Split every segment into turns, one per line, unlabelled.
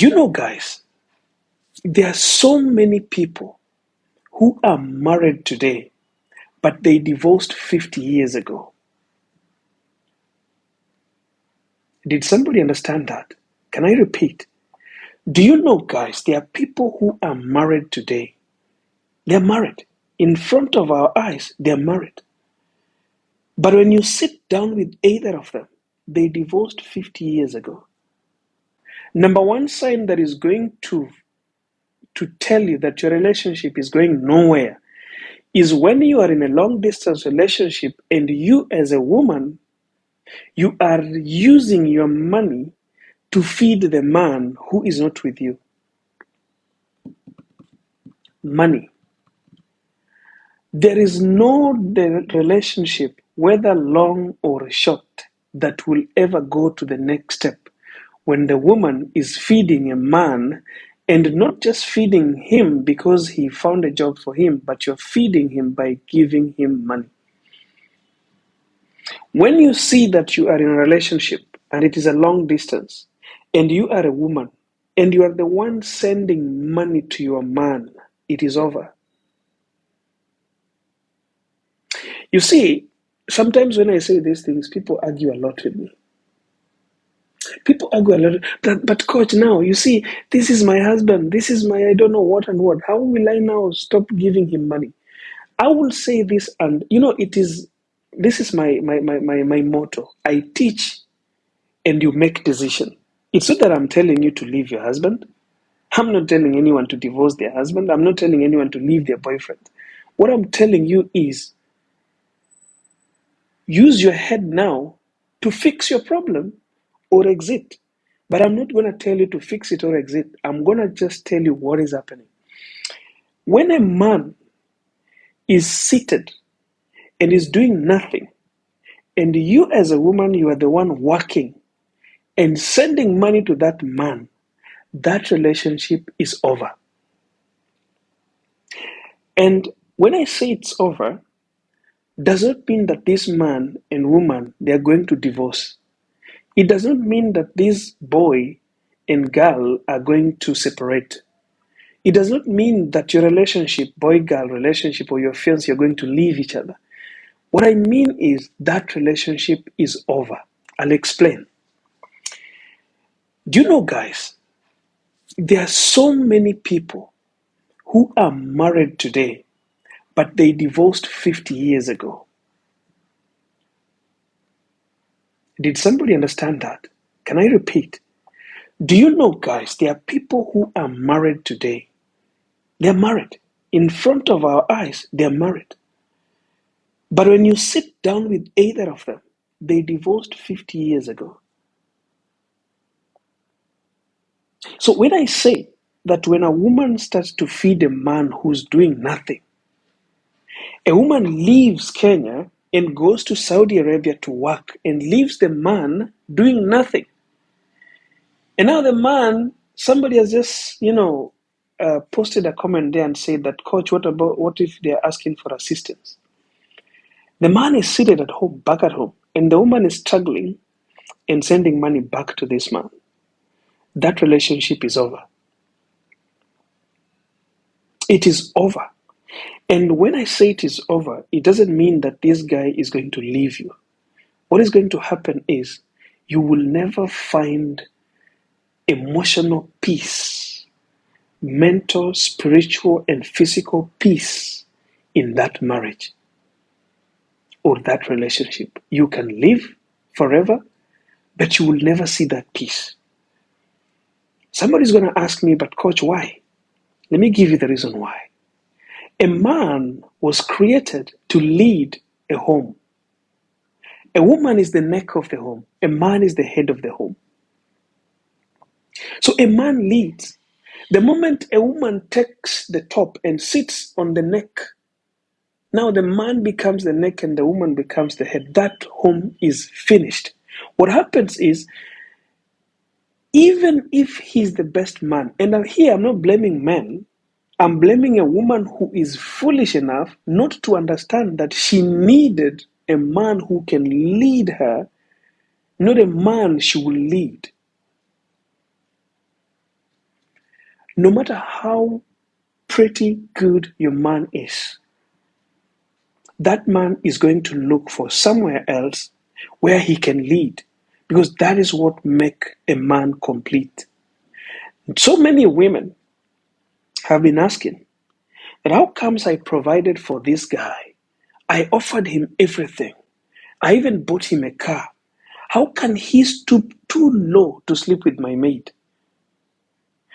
Do you know, guys, there are so many people who are married today, but they divorced 50 years ago. Did somebody understand that? Can I repeat? Do you know, guys, there are people who are married today. They're married. In front of our eyes, they're married. But when you sit down with either of them, they divorced 50 years ago. Number one sign that is going to tell you that your relationship is going nowhere is when you are in a long distance relationship and you as a woman, you are using your money to feed the man who is not with you. Money. There is no relationship, whether long or short, that will ever go to the next step when the woman is feeding a man, and not just feeding him because he found a job for him, but you're feeding him by giving him money. When you see that you are in a relationship and it is a long distance, and you are a woman, and you are the one sending money to your man, it is over. You see, sometimes when I say these things, people argue a lot with me. People argue a lot. But coach, now, you see, this is my husband. This is my I don't know what and what. How will I now stop giving him money? I will say this, and this is my motto. I teach and you make decision. It's not that I'm telling you to leave your husband. I'm not telling anyone to divorce their husband. I'm not telling anyone to leave their boyfriend. What I'm telling you is use your head now to fix your problem or exit. But I'm not going to tell you to fix it or exit. I'm going to just tell you what is happening. When a man is seated and is doing nothing, and you as a woman, you are the one working and sending money to that man, that relationship is over. And when I say it's over, does not mean that this man and woman, they are going to divorce. It does not mean that this boy and girl are going to separate. It does not mean that your relationship, boy-girl relationship, or your fiance, you're going to leave each other. What I mean is that relationship is over. I'll explain. Do you know, guys, there are so many people who are married today, but they divorced 50 years ago. Did somebody understand that? Can I repeat? Do you know, guys, there are people who are married today. They're married. In front of our eyes, they're married. But when you sit down with either of them, they divorced 50 years ago. So when I say that when a woman starts to feed a man who's doing nothing, a woman leaves Kenya and goes to Saudi Arabia to work and leaves the man doing nothing. And now the man, somebody has just, posted a comment there and said that, coach, what if they're asking for assistance? The man is seated at home, back at home, and the woman is struggling and sending money back to this man. That relationship is over. It is over. And when I say it is over, it doesn't mean that this guy is going to leave you. What is going to happen is you will never find emotional peace, mental, spiritual, and physical peace in that marriage or that relationship. You can live forever, but you will never see that peace. Somebody's going to ask me, but coach, why? Let me give you the reason why. A man was created to lead a home. A woman is the neck of the home. A man is the head of the home. So a man leads. The moment a woman takes the top and sits on the neck, now the man becomes the neck and the woman becomes the head. That home is finished. What happens is, even if he's the best man, and here I'm not blaming men, I'm blaming a woman who is foolish enough not to understand that she needed a man who can lead her, not a man she will lead. No matter how pretty good your man is, that man is going to look for somewhere else where he can lead, because that is what makes a man complete. So many women have been asking that how comes I provided for this guy? I offered him everything. I even bought him a car. How can he stoop too low to sleep with my maid?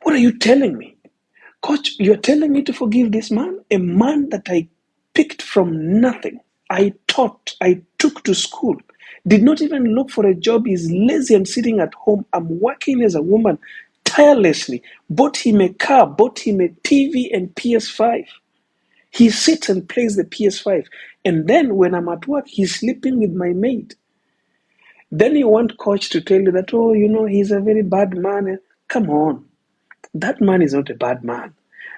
What are you telling me? Coach, you're telling me to forgive this man? A man that I picked from nothing. I taught, I took to school, did not even look for a job, is lazy and sitting at home. I'm working as a woman tirelessly. Bought him a car, bought him a TV and PS5. He sits and plays the PS5. And then when I'm at work, he's sleeping with my maid. Then you want coach to tell you that, oh, he's a very bad man. Come on. That man is not a bad man.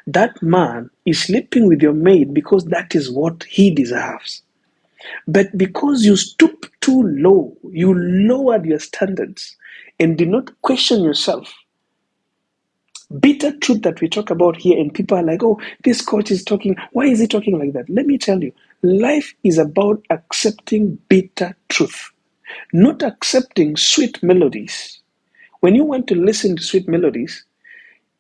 That man is sleeping with your maid because that is what he deserves. But because you stoop too low, you lowered your standards and did not question yourself. Bitter truth that we talk about here, and people are like, oh, this coach is talking. Why is he talking like that? Let me tell you, life is about accepting bitter truth, not accepting sweet melodies. When you want to listen to sweet melodies,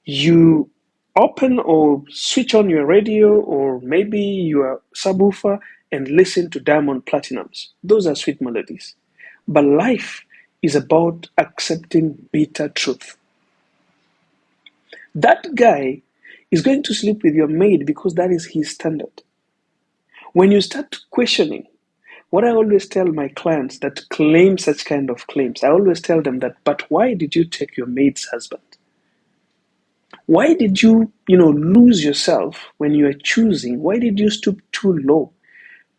you open or switch on your radio or maybe your subwoofer and listen to Diamond Platinums. Those are sweet melodies. But life is about accepting bitter truth. That guy is going to sleep with your maid because that is his standard. When you start questioning, what I always tell my clients that claim such kind of claims, I always tell them that, but why did you take your maid's husband? Why did you, lose yourself when you are choosing? Why did you stoop too low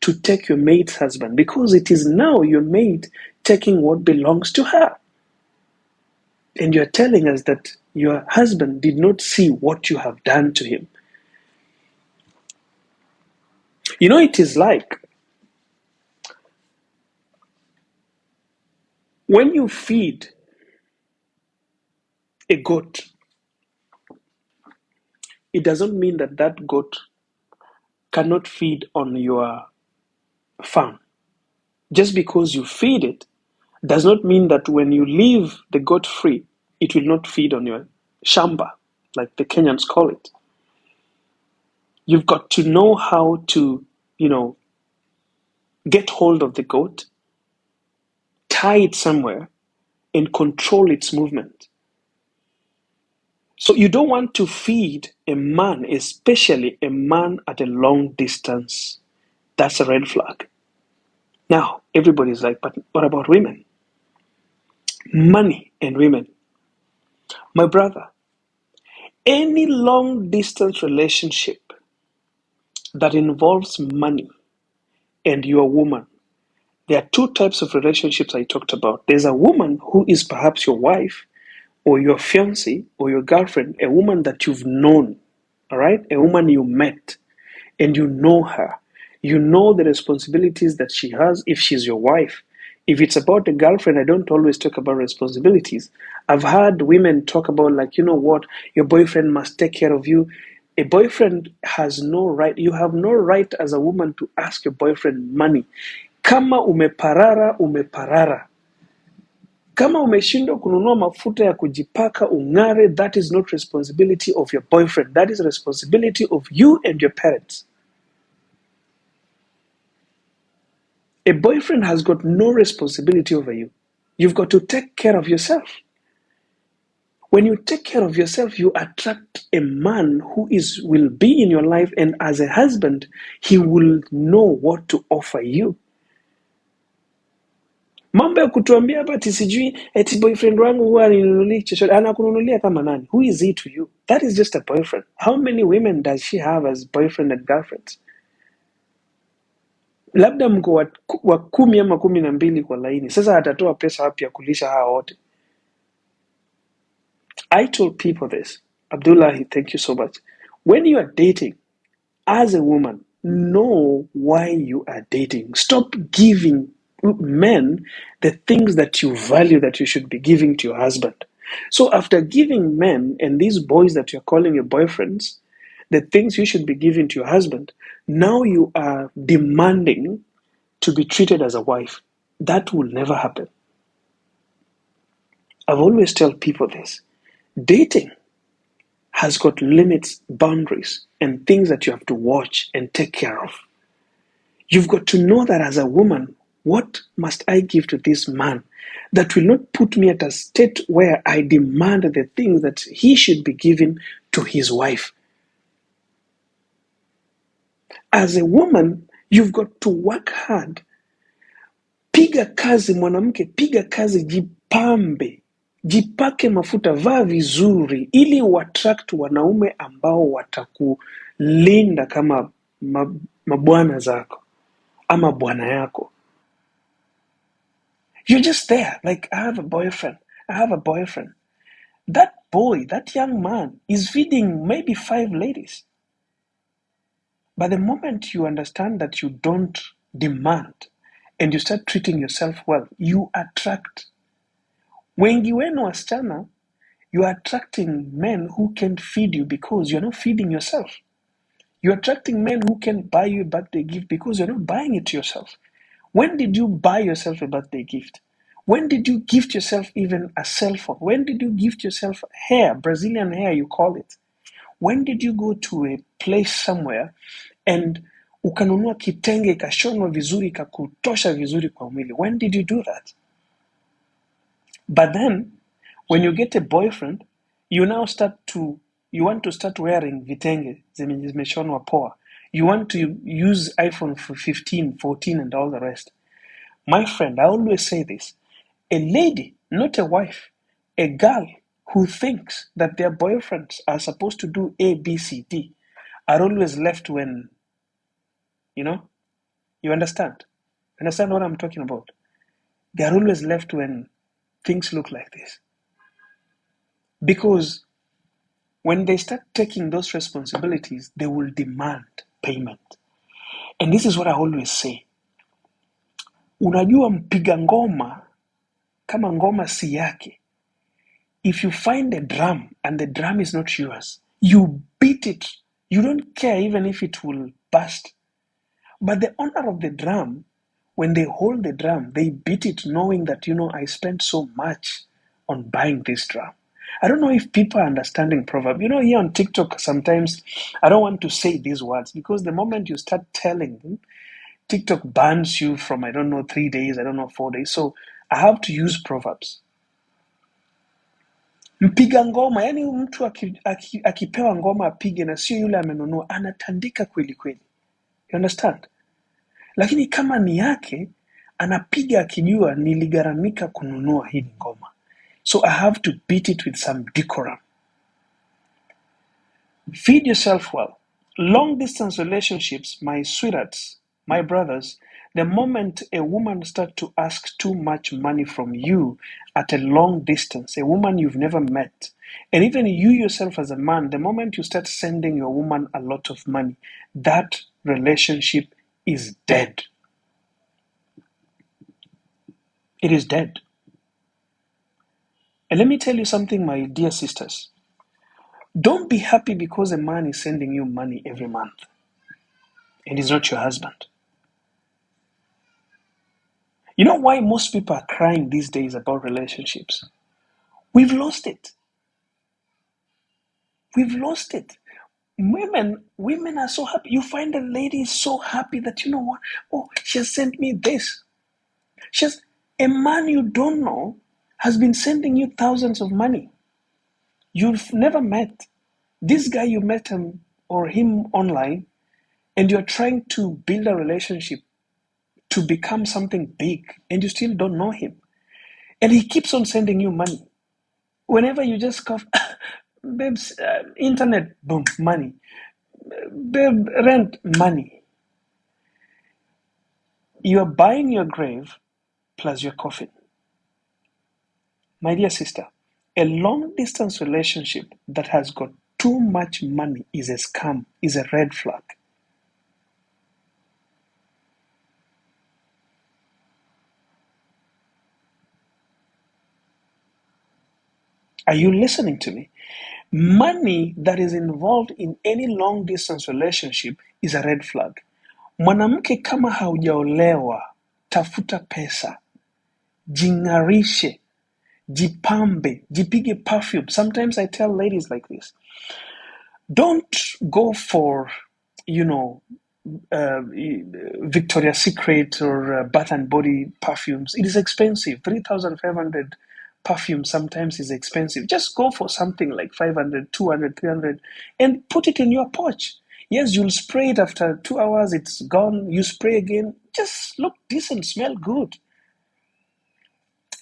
to take your maid's husband? Because it is now your maid taking what belongs to her. And you're telling us that your husband did not see what you have done to him. It is like when you feed a goat, it doesn't mean that that goat cannot feed on your farm. Just because you feed it does not mean that when you leave the goat free, it will not feed on your shamba, like the Kenyans call it. You've got to know how to, get hold of the goat, tie it somewhere, and control its movement. So you don't want to feed a man, especially a man at a long distance. That's a red flag. Now, everybody's like, but what about women? Money and women. My brother, any long distance relationship that involves money and you're a woman, there are two types of relationships I talked about. There's a woman who is perhaps your wife or your fiancée or your girlfriend, a woman that you've known, all right? A woman you met and you know her. You know the responsibilities that she has if she's your wife. If it's about a girlfriend, I don't always talk about responsibilities. I've heard women talk about, like, you know what, your boyfriend must take care of you. A boyfriend has no right, you have no right as a woman to ask your boyfriend money. Kama umeparara, umeparara. Kama umeshindwa kununua mafuta ya kujipaka ung'are, that is not responsibility of your boyfriend. That is responsibility of you and your parents. A boyfriend has got no responsibility over you. You've got to take care of yourself. When you take care of yourself, you attract a man who will be in your life, and as a husband, he will know what to offer you. Mambo ya kutuambia hapa ati sijui eti boyfriend wangu huwa aninunulia chochote, anakununulia kama nani? Who is he to you? That is just a boyfriend. How many women does she have as boyfriend and girlfriends? Labda mko wa 10 ama 12 kwa laini. Sasa atatoa pesa wapi ya kulisha hawa wote? I told people this. Abdullahi, thank you so much. When you are dating, as a woman, know why you are dating. Stop giving men the things that you value that you should be giving to your husband. So after giving men and these boys that you're calling your boyfriends the things you should be giving to your husband, now you are demanding to be treated as a wife. That will never happen. I've always tell people this. Dating has got limits, boundaries, and things that you have to watch and take care of. You've got to know that as a woman, what must I give to this man that will not put me at a state where I demand the things that he should be giving to his wife. As a woman, you've got to work hard. Piga kazi mwanamke, piga kazi, jipambe, jipake mafuta, vaa vizuri, ili uattract wanaume ambao watakulinda kama mabwana zako ama bwana yako. You're just there, like, I have a boyfriend. I have a boyfriend. That boy, that young man is feeding maybe 5 ladies. But the moment you understand that you don't demand and you start treating yourself well, you attract. Wengi wenu wasichana, you are attracting men who can feed you because you're not feeding yourself. You're attracting men who can buy you a birthday gift because you're not buying it to yourself. When did you buy yourself a birthday gift? When did you gift yourself even a cell phone? When did you gift yourself hair, Brazilian hair, you call it? When did you go to a place somewhere and ukanunua kitenge ikashonwa vizuri ikakutosha vizuri kwa mwili? When did you do that? But then, when you get a boyfriend, you want to start wearing vitenge zimeshonwa poa. You want to use iPhone for 15, 14 and all the rest. My friend, I always say this. A lady, not a wife, a girl who thinks that their boyfriends are supposed to do A, B, C, D, are always left when, you understand? Understand what I'm talking about? They are always left when things look like this. Because when they start taking those responsibilities, they will demand payment. And this is what I always say. Unajua mpiga ngoma, kama ngoma si yake, if you find a drum and the drum is not yours, you beat it. You don't care even if it will burst. But the owner of the drum, when they hold the drum, they beat it knowing that, I spent so much on buying this drum. I don't know if people are understanding proverb. Here on TikTok, sometimes I don't want to say these words because the moment you start telling them, TikTok bans you from, 3 days, 4 days. So I have to use proverbs. Mpiga ngoma, yani mtu akipewa ngoma apige na sio yule amenunua, anatandika kweli kweli. You understand? Lakini kama ni yake, anapiga akijua niligharamika kununua hii ngoma. So I have to beat it with some decorum. Feed yourself well. Long distance relationships, my sweethearts, my brothers, the moment a woman starts to ask too much money from you at a long distance, a woman you've never met, and even you yourself as a man, the moment you start sending your woman a lot of money, that relationship is dead. It is dead. And let me tell you something, my dear sisters. Don't be happy because a man is sending you money every month and he's not your husband. You know why most people are crying these days about relationships? We've lost it. We've lost it. Women are so happy. You find a lady is so happy that, you know what? Oh, she has sent me this. A man you don't know has been sending you thousands of money. You've never met. This guy, you met him or him online, and you're trying to build a relationship to become something big, and you still don't know him. And he keeps on sending you money. Whenever you just cough, babes, internet, boom, money. Babe, rent, money. You are buying your grave plus your coffin. My dear sister, a long distance relationship that has got too much money is a scam, is a red flag. Are you listening to me? Money that is involved in any long distance relationship is a red flag. Mwanamke, kama haujaolewa, tafuta pesa, jing'arishe, jipambe, jipige perfume. Sometimes I tell ladies like this, don't go for, you know, Victoria's Secret or Bath and Body perfumes. It is expensive. 3,500 perfume sometimes is expensive. Just go for something like 500, 200, 300, and put it in your pouch. Yes, you'll spray it after 2 hours, it's gone. You spray again. Just look decent, smell good.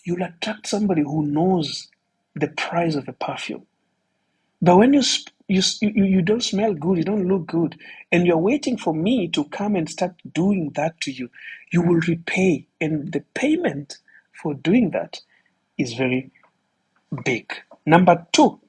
You'll attract somebody who knows the price of a perfume. But when you don't smell good, you don't look good, and you're waiting for me to come and start doing that to you, you will repay. And the payment for doing that is very big. Number two,